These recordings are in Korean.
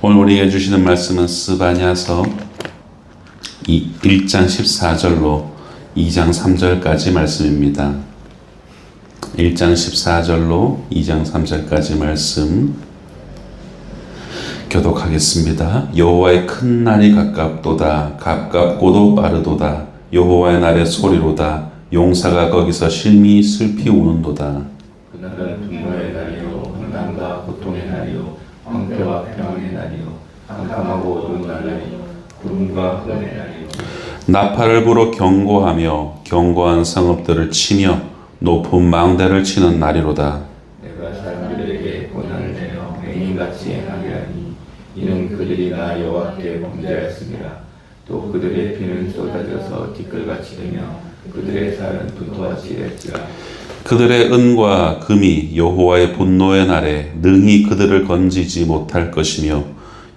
오늘 우리에게 주시는 말씀은 스바냐서 1장 14절로 2장 3절까지 말씀입니다. 1장 14절로 2장 3절까지 말씀 교독하겠습니다. 여호와의 큰 날이 가깝도다. 가깝고도 빠르도다. 여호와의 날의 소리로다. 용사가 거기서 심히 슬피 우는도다. 그날은 분노의 날이요 환난과 고통의 날이요 황폐와 평안의 날이요 캄캄하고 어두운 날이요 구름과 흑암의 날이요 나팔을 불어 경고하며 견고한 성읍들을 치며 높은 망대를 치는 날이로다. 내가 사람들에게 고난을 내려 맹인같이 행하리라니 이는 그들이 나 여호와께 범죄하였습니다. 또 그들의 피는 쏟아져서 티끌같이 되며 그들의 살은 분토같이 될지라. 그들의 은과 금이 여호와의 분노의 날에 능히 그들을 건지지 못할 것이며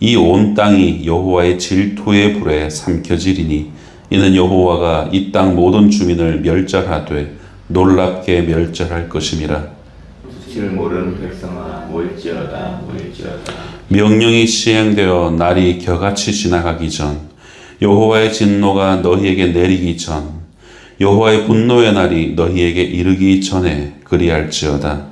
이 온 땅이 여호와의 질투의 불에 삼켜지리니 이는 여호와가 이 땅 모든 주민을 멸절하되 놀랍게 멸절할 것임이라. 수치를 모르는 백성아 모일지어다 모일지어다. 명령이 시행되어 날이 겨같이 지나가기 전 여호와의 진노가 너희에게 내리기 전 여호와의 분노의 날이 너희에게 이르기 전에 그리할지어다.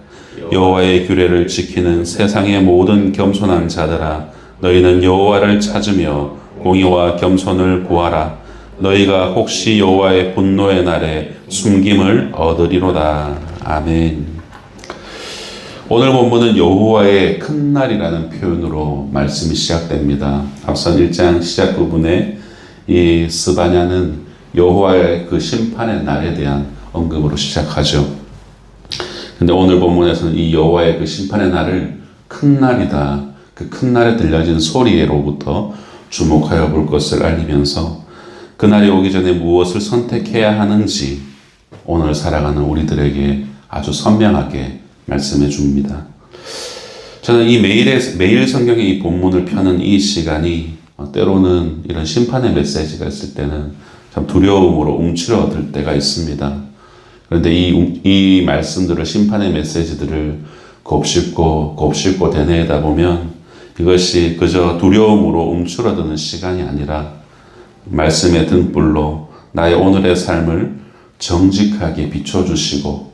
여호와의 규례를 지키는 세상의 모든 겸손한 자들아 너희는 여호와를 찾으며 공의와 겸손을 구하라. 너희가 혹시 여호와의 분노의 날에 숨김을 얻으리로다. 아멘. 오늘 본문은 여호와의 큰 날이라는 표현으로 말씀이 시작됩니다. 앞선 1장 시작 부분에 이 스바냐는 여호와의 그 심판의 날에 대한 언급으로 시작하죠. 근데 오늘 본문에서는 이 여호와의 그 심판의 날을 큰 날이다. 그 큰 날에 들려진 소리로부터 주목하여 볼 것을 알리면서 그날이 오기 전에 무엇을 선택해야 하는지 오늘 살아가는 우리들에게 아주 선명하게 말씀해 줍니다. 저는 이 매일 성경의 이 본문을 펴는 이 시간이 때로는 이런 심판의 메시지가 있을 때는 참 두려움으로 움츠러들 때가 있습니다. 그런데 이 말씀들을, 심판의 메시지들을 곱씹고 되뇌다 보면 이것이 그저 두려움으로 움츠러드는 시간이 아니라 말씀의 등불로 나의 오늘의 삶을 정직하게 비춰주시고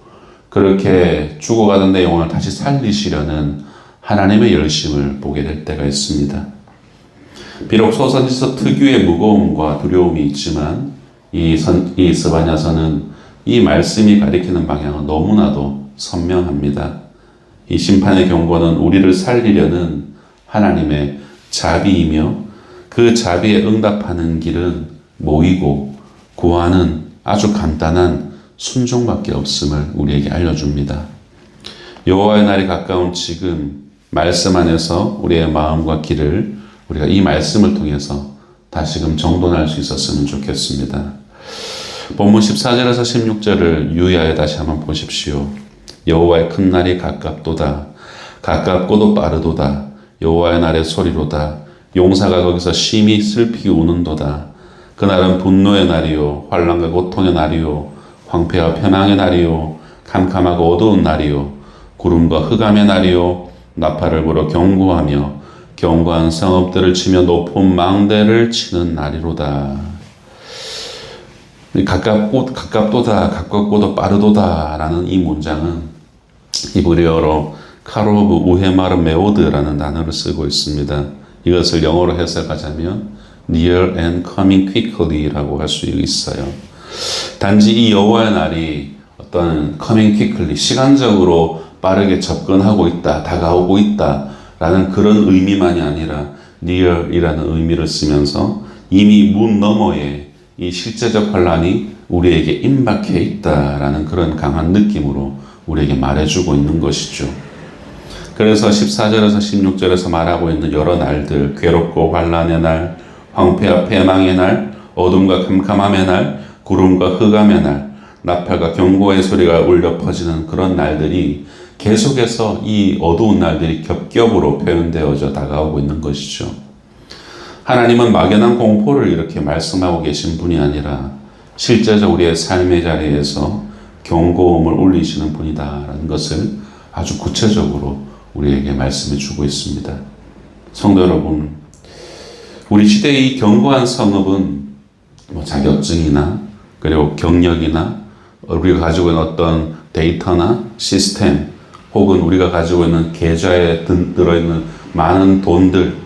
그렇게 죽어가는 내 영혼을 다시 살리시려는 하나님의 열심을 보게 될 때가 있습니다. 비록 소선지서 특유의 무거움과 두려움이 있지만 이 스바냐서는 이 말씀이 가리키는 방향은 너무나도 선명합니다. 이 심판의 경고는 우리를 살리려는 하나님의 자비이며 그 자비에 응답하는 길은 모이고 구하는 아주 간단한 순종밖에 없음을 우리에게 알려줍니다. 여호와의 날이 가까운 지금 말씀 안에서 우리의 마음과 길을 우리가 이 말씀을 통해서 다시금 정돈할 수 있었으면 좋겠습니다. 본문 14절에서 16절을 유의하여 다시 한번 보십시오. 여호와의 큰 날이 가깝도다. 가깝고도 빠르도다. 여호와의 날의 소리로다. 용사가 거기서 심히 슬피 우는도다. 그날은 분노의 날이요 환난과 고통의 날이요 황폐와 편황의 날이요 캄캄하고 어두운 날이요 구름과 흑암의 날이요 나팔을 불어 경고하며 견고한 성읍들을 치며 높은 망대를 치는 날이로다. 가깝도다, 가깝고도 빠르도다 라는 이 문장은 히브리어로 카로브 우헤마르 메오드라는 단어를 쓰고 있습니다. 이것을 영어로 해석하자면 near and coming quickly 라고 할 수 있어요. 단지 이 여호와의 날이 어떤 coming quickly, 시간적으로 빠르게 접근하고 있다, 다가오고 있다 라는 그런 의미만이 아니라 near이라는 의미를 쓰면서 이미 문 너머에 이 실제적 환란이 우리에게 임박해 있다라는 그런 강한 느낌으로 우리에게 말해주고 있는 것이죠. 그래서 14절에서 16절에서 말하고 있는 여러 날들, 괴롭고 환란의 날, 황폐와 패망의 날, 어둠과 캄캄함의 날, 구름과 흑암의 날, 나팔과 경고의 소리가 울려 퍼지는 그런 날들이 계속해서 이 어두운 날들이 겹겹으로 표현되어져 다가오고 있는 것이죠. 하나님은 막연한 공포를 이렇게 말씀하고 계신 분이 아니라 실제적 우리의 삶의 자리에서 경고음을 울리시는 분이다라는 것을 아주 구체적으로 우리에게 말씀해 주고 있습니다. 성도 여러분, 우리 시대의 이 견고한 성읍은 자격증이나 그리고 경력이나 우리가 가지고 있는 어떤 데이터나 시스템 혹은 우리가 가지고 있는 계좌에 들어있는 많은 돈들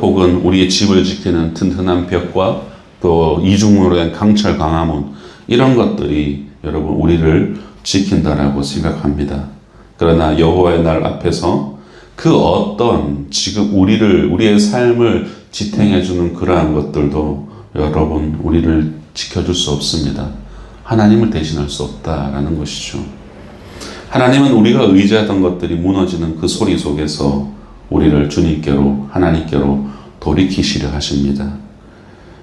혹은 우리의 집을 지키는 튼튼한 벽과 또 이중문으로 된 강철 강화문 이런 것들이 여러분 우리를 지킨다라고 생각합니다. 그러나 여호와의 날 앞에서 그 어떤 지금 우리의 삶을 지탱해주는 그러한 것들도 여러분 우리를 지켜줄 수 없습니다. 하나님을 대신할 수 없다라는 것이죠. 하나님은 우리가 의지하던 것들이 무너지는 그 소리 속에서 우리를 주님께로 하나님께로 돌이키시려 하십니다.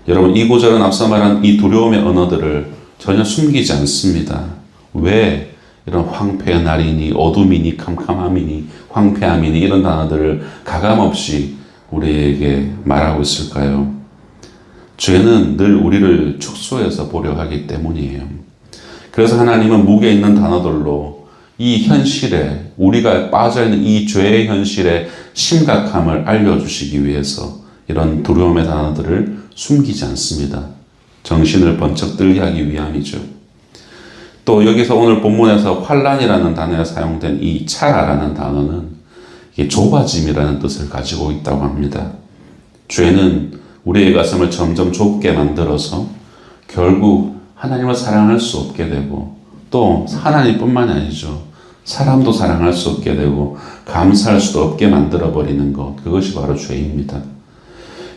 여러분 이 구절은 앞서 말한 이 두려움의 언어들을 전혀 숨기지 않습니다. 왜 이런 황폐의 날이니 어둠이니 캄캄함이니 황폐함이니 이런 단어들을 가감없이 우리에게 말하고 있을까요? 죄는 늘 우리를 축소해서 보려 하기 때문이에요. 그래서 하나님은 무게 있는 단어들로 이 현실에 우리가 빠져있는 이 죄의 현실의 심각함을 알려주시기 위해서 이런 두려움의 단어들을 숨기지 않습니다. 정신을 번쩍 들게 하기 위함이죠. 또 여기서 오늘 본문에서 환란이라는 단어에 사용된 이 차라라는 단어는 이게 좁아짐이라는 뜻을 가지고 있다고 합니다. 죄는 우리의 가슴을 점점 좁게 만들어서 결국 하나님을 사랑할 수 없게 되고 또 하나님뿐만이 아니죠. 사람도 사랑할 수 없게 되고 감사할 수도 없게 만들어버리는 것, 그것이 바로 죄입니다.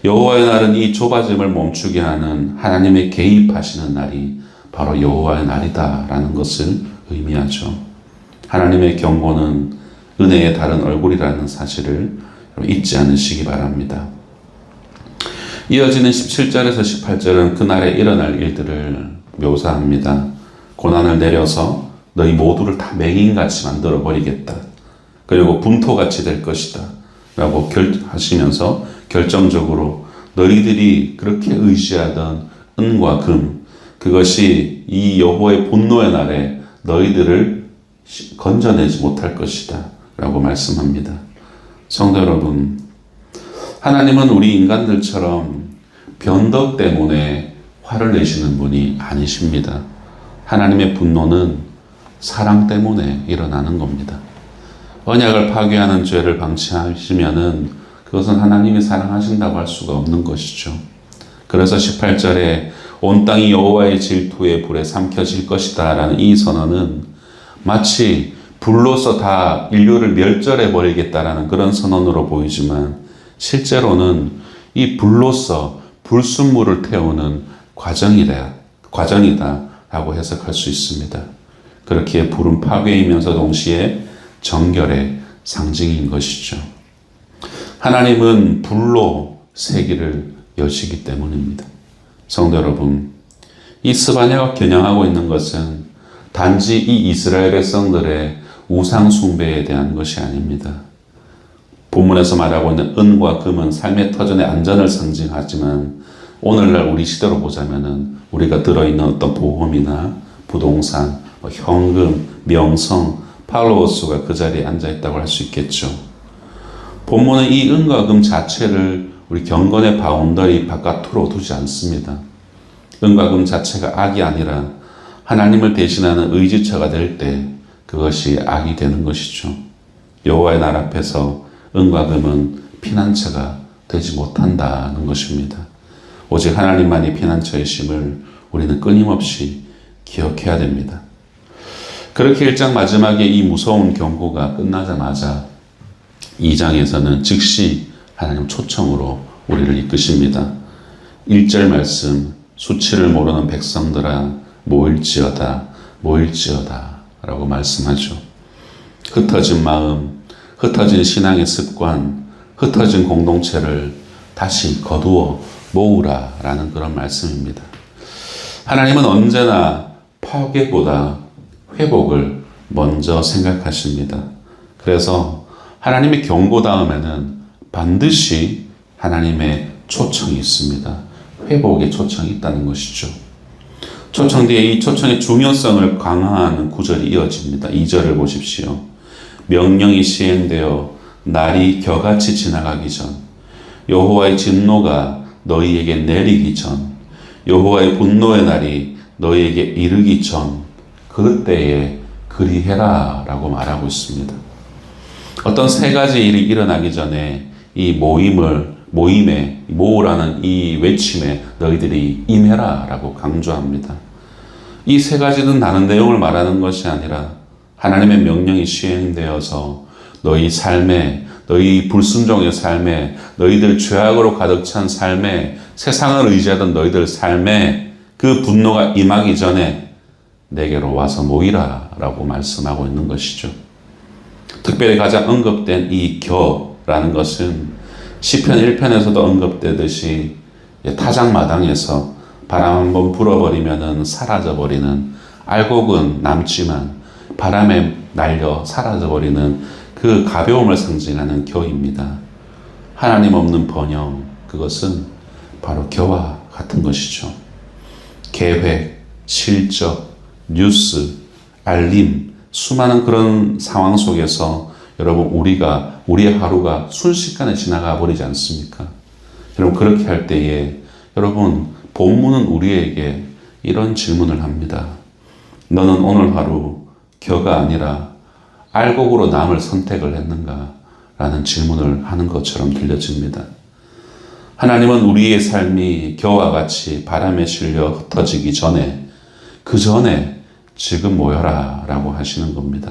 여호와의 날은 이 좁아짐을 멈추게 하는 하나님의 개입하시는 날이 바로 여호와의 날이다라는 것을 의미하죠. 하나님의 경고는 은혜의 다른 얼굴이라는 사실을 잊지 않으시기 바랍니다. 이어지는 17절에서 18절은 그날에 일어날 일들을 묘사합니다. 고난을 내려서 너희 모두를 다 맹인같이 만들어 버리겠다. 그리고 분토같이 될 것이다. 라고 하시면서 결정적으로 너희들이 그렇게 의지하던 은과 금, 그것이 이 여호와의 분노의 날에 너희들을 건져내지 못할 것이다. 라고 말씀합니다. 성도 여러분, 하나님은 우리 인간들처럼 변덕 때문에 화를 내시는 분이 아니십니다. 하나님의 분노는 사랑 때문에 일어나는 겁니다. 언약을 파괴하는 죄를 방치하시면은 그것은 하나님이 사랑하신다고 할 수가 없는 것이죠. 그래서 18절에 온 땅이 여호와의 질투의 불에 삼켜질 것이다 라는 이 선언은 마치 불로서 다 인류를 멸절해 버리겠다라는 그런 선언으로 보이지만 실제로는 이 불로서 불순물을 태우는 과정이다 라고 해석할 수 있습니다. 그렇기에 불은 파괴이면서 동시에 정결의 상징인 것이죠. 하나님은 불로 세기를 여시기 때문입니다. 성도 여러분, 이 스바냐가 겨냥하고 있는 것은 단지 이 이스라엘 백성들의 우상 숭배에 대한 것이 아닙니다. 본문에서 말하고 있는 은과 금은 삶의 터전의 안전을 상징하지만 오늘날 우리 시대로 보자면은 우리가 들어있는 어떤 보험이나 부동산, 현금, 명성, 팔로워수가 그 자리에 앉아있다고 할 수 있겠죠. 본문은 이 은과 금 자체를 우리 경건의 바운더리 바깥으로 두지 않습니다. 은과 금 자체가 악이 아니라 하나님을 대신하는 의지처가 될 때 그것이 악이 되는 것이죠. 여호와의 날 앞에서 은과 금은 피난처가 되지 못한다는 것입니다. 오직 하나님만이 피난처이심을 우리는 끊임없이 기억해야 됩니다. 그렇게 1장 마지막에 이 무서운 경고가 끝나자마자 2장에서는 즉시 하나님 초청으로 우리를 이끄십니다. 1절 말씀, 수치를 모르는 백성들아 모일지어다 라고 말씀하죠. 흩어진 마음, 흩어진 신앙의 습관, 흩어진 공동체를 다시 거두어 모으라 라는 그런 말씀입니다. 하나님은 언제나 파괴보다 회복을 먼저 생각하십니다. 그래서 하나님의 경고 다음에는 반드시 하나님의 초청이 있습니다. 회복의 초청이 있다는 것이죠. 초청 뒤에 이 초청의 중요성을 강화하는 구절이 이어집니다. 2절을 보십시오. 명령이 시행되어 날이 겨같이 지나가기 전 여호와의 진노가 너희에게 내리기 전, 여호와의 분노의 날이 너희에게 이르기 전, 그때에 그리해라 라고 말하고 있습니다. 어떤 세 가지 일이 일어나기 전에 이 모임에 모으라는 이 외침에 너희들이 임해라 라고 강조합니다. 이 세 가지는 다른 내용을 말하는 것이 아니라 하나님의 명령이 시행되어서 너희 삶에, 너희 불순종의 삶에, 너희들 죄악으로 가득 찬 삶에, 세상을 의지하던 너희들 삶에 그 분노가 임하기 전에 내게로 와서 모이라 라고 말씀하고 있는 것이죠. 특별히 가장 언급된 이 겨라는 것은 시편 1편에서도 언급되듯이 타작마당에서 바람 한번 불어버리면 사라져버리는, 알곡은 남지만 바람에 날려 사라져버리는 그 가벼움을 상징하는 겨입니다. 하나님 없는 번영, 그것은 바로 겨와 같은 것이죠. 계획, 실적, 뉴스, 알림, 수많은 그런 상황 속에서 여러분 우리의 하루가 순식간에 지나가 버리지 않습니까? 여러분 그렇게 할 때에 여러분 본문은 우리에게 이런 질문을 합니다. 너는 오늘 하루 겨가 아니라 알곡으로 남을 선택을 했는가? 라는 질문을 하는 것처럼 들려집니다. 하나님은 우리의 삶이 겨와 같이 바람에 실려 흩어지기 전에, 그 전에 지금 모여라 라고 하시는 겁니다.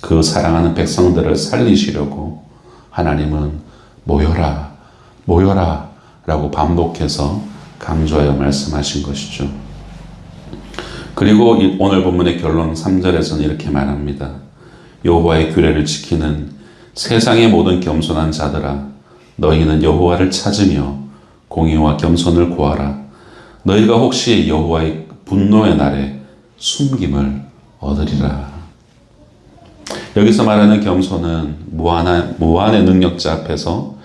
그 사랑하는 백성들을 살리시려고 하나님은 모여라, 모여라 라고 반복해서 강조하여 말씀하신 것이죠. 그리고 오늘 본문의 결론 3절에서는 이렇게 말합니다. 여호와의 규례를 지키는 세상의 모든 겸손한 자들아, 너희는 여호와를 찾으며 공의와 겸손을 구하라. 너희가 혹시 여호와의 분노의 날에 숨김을 얻으리라. 여기서 말하는 겸손은 무한의 능력자 앞에서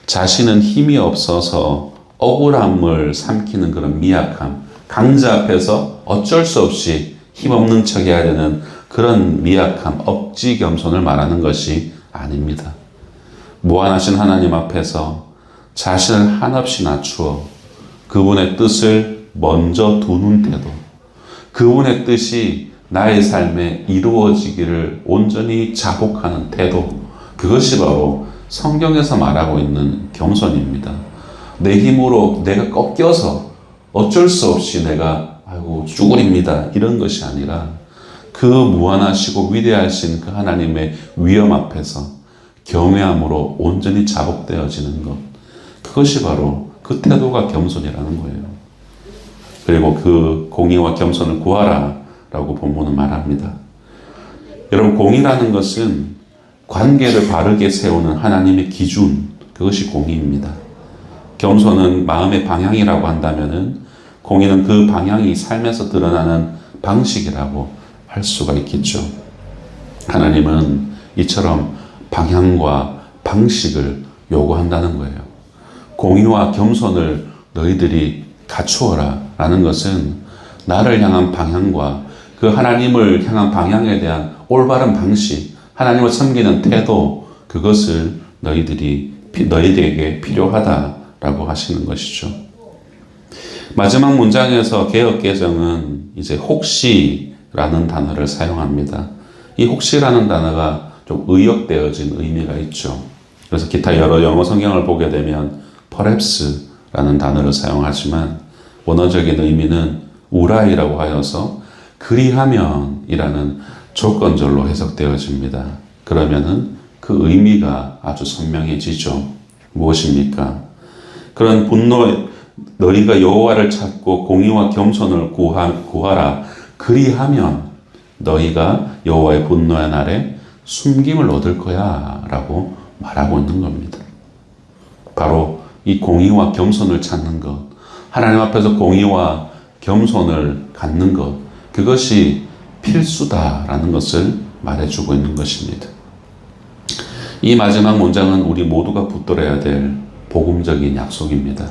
자신은 힘이 없어서 억울함을 삼키는 그런 미약함, 강자 앞에서 어쩔 수 없이 힘없는 척이 하려는 그런 미약함, 억지 겸손을 말하는 것이 아닙니다. 무한하신 하나님 앞에서 자신을 한없이 낮추어 그분의 뜻을 먼저 두는 태도, 그분의 뜻이 나의 삶에 이루어지기를 온전히 자복하는 태도, 그것이 바로 성경에서 말하고 있는 겸손입니다. 내 힘으로 내가 꺾여서 어쩔 수 없이 내가 쭈그립니다 이런 것이 아니라 그 무한하시고 위대하신 그 하나님의 위엄 앞에서 경외함으로 온전히 자복되어지는 것, 그것이 바로 그 태도가 겸손이라는 거예요. 그리고 그 공의와 겸손을 구하라 라고 본문은 말합니다. 여러분, 공의라는 것은 관계를 바르게 세우는 하나님의 기준, 그것이 공의입니다. 겸손은 마음의 방향이라고 한다면은 공의는 그 방향이 삶에서 드러나는 방식이라고 할 수가 있겠죠. 하나님은 이처럼 방향과 방식을 요구한다는 거예요. 공의와 겸손을 너희들이 갖추어라 라는 것은 나를 향한 방향과 그 하나님을 향한 방향에 대한 올바른 방식, 하나님을 섬기는 태도, 그것을 너희들에게 필요하다라고 하시는 것이죠. 마지막 문장에서 개역개정은 이제 혹시라는 단어를 사용합니다. 이 혹시라는 단어가 좀 의역되어진 의미가 있죠. 그래서 기타 여러 영어 성경을 보게 되면 perhaps라는 단어를 사용하지만 원어적인 의미는 우라이라고 하여서 그리하면이라는 조건절로 해석되어집니다. 그러면은 그 의미가 아주 선명해지죠. 무엇입니까? 그런 너희가 여호와를 찾고 공의와 겸손을 구하라. 그리하면 너희가 여호와의 분노의 날에 숨김을 얻을 거야 라고 말하고 있는 겁니다. 바로 이 공의와 겸손을 찾는 것, 하나님 앞에서 공의와 겸손을 갖는 것, 그것이 필수다라는 것을 말해주고 있는 것입니다. 이 마지막 문장은 우리 모두가 붙들어야 될 복음적인 약속입니다.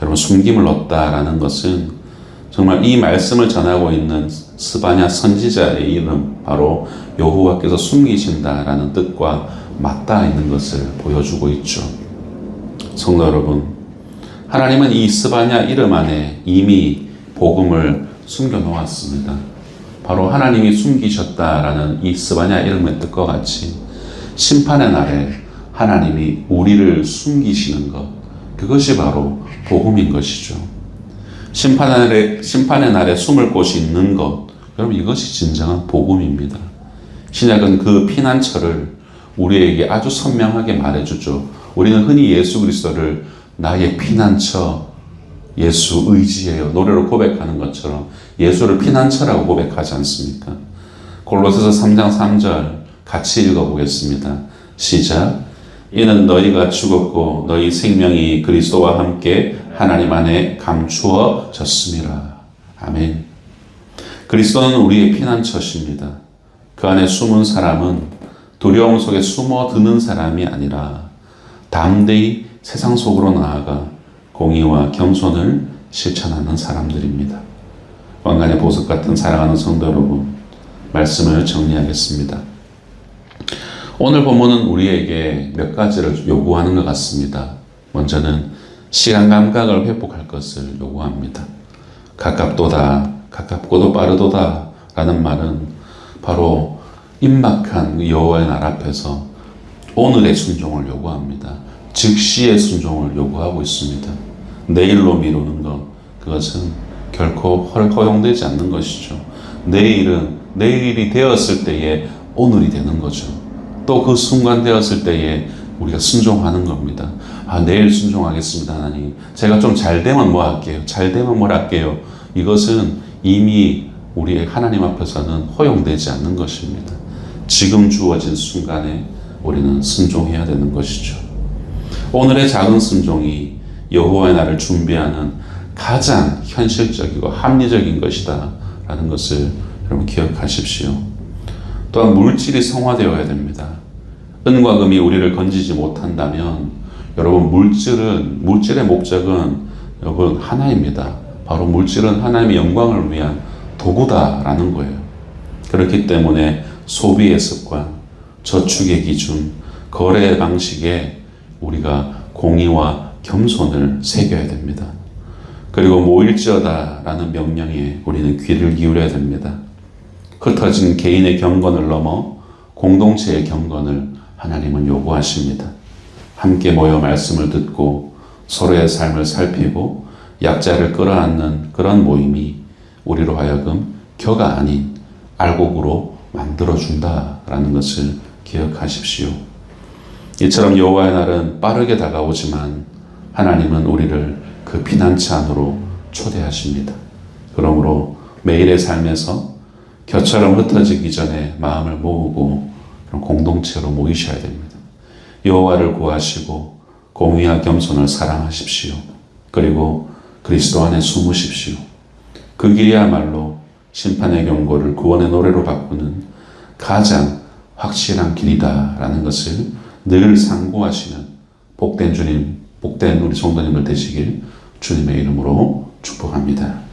여러분, 숨김을 얻다라는 것은 정말 이 말씀을 전하고 있는 스바냐 선지자의 이름, 바로 여호와께서 숨기신다라는 뜻과 맞닿아 있는 것을 보여주고 있죠. 성도 여러분, 하나님은 이 스바냐 이름 안에 이미 복음을 숨겨 놓았습니다. 바로 하나님이 숨기셨다라는 이 스바냐 이름의 뜻과 같이 심판의 날에 하나님이 우리를 숨기시는 것, 그것이 바로 복음인 것이죠. 심판의 날에 숨을 곳이 있는 것, 여러분 이것이 진정한 복음입니다. 신약은 그 피난처를 우리에게 아주 선명하게 말해주죠. 우리는 흔히 예수 그리스도를 나의 피난처, 예수 의지예요. 노래로 고백하는 것처럼 예수를 피난처라고 고백하지 않습니까? 골로새서 3장 3절 같이 읽어보겠습니다. 시작. 이는 너희가 죽었고 너희 생명이 그리스도와 함께 하나님 안에 감추어졌습니다. 아멘. 그리스도는 우리의 피난처십니다. 그 안에 숨은 사람은 두려움 속에 숨어드는 사람이 아니라 담대히 세상 속으로 나아가 공의와 겸손을 실천하는 사람들입니다. 왕관의 보석 같은 사랑하는 성도 여러분, 말씀을 정리하겠습니다. 오늘 본문은 우리에게 몇 가지를 요구하는 것 같습니다. 먼저는 시간 감각을 회복할 것을 요구합니다. 가깝도다, 가깝고도 빠르도다 라는 말은 바로 임박한 여호와의 날 앞에서 오늘의 순종을 요구합니다. 즉시의 순종을 요구하고 있습니다. 내일로 미루는 것, 그것은 결코 허용되지 않는 것이죠. 내일은 내일이 되었을 때에 오늘이 되는 거죠. 또 그 순간 되었을 때에 우리가 순종하는 겁니다. 내일 순종하겠습니다, 하나님. 제가 좀 잘 되면 뭐 할게요? 잘 되면 뭘 할게요? 이것은 이미 우리의 하나님 앞에서는 허용되지 않는 것입니다. 지금 주어진 순간에 우리는 순종해야 되는 것이죠. 오늘의 작은 순종이 여호와의 날을 준비하는 가장 현실적이고 합리적인 것이다 라는 것을 여러분 기억하십시오. 또한 물질이 성화되어야 됩니다. 은과 금이 우리를 건지지 못한다면 여러분 물질의 목적은 여러분 하나입니다. 바로 물질은 하나님의 영광을 위한 도구다라는 거예요. 그렇기 때문에 소비의 습관, 저축의 기준, 거래 방식에 우리가 공의와 겸손을 새겨야 됩니다. 그리고 모일지어다라는 명령에 우리는 귀를 기울여야 됩니다. 흩어진 개인의 경건을 넘어 공동체의 경건을 하나님은 요구하십니다. 함께 모여 말씀을 듣고 서로의 삶을 살피고 약자를 끌어안는 그런 모임이 우리로 하여금 격가 아닌 알곡으로 만들어준다라는 것을 기억하십시오. 이처럼 여호와의 날은 빠르게 다가오지만 하나님은 우리를 그 피난처 안으로 초대하십니다. 그러므로 매일의 삶에서 겨처럼 흩어지기 전에 마음을 모으고 공동체로 모이셔야 됩니다. 여호와를 구하시고 공의와 겸손을 사랑하십시오. 그리고 그리스도 안에 숨으십시오. 그 길이야말로 심판의 경고를 구원의 노래로 바꾸는 가장 확실한 길이다라는 것을 늘 상고하시는 복된 주님, 복된 우리 성도님들 되시길 주님의 이름으로 축복합니다.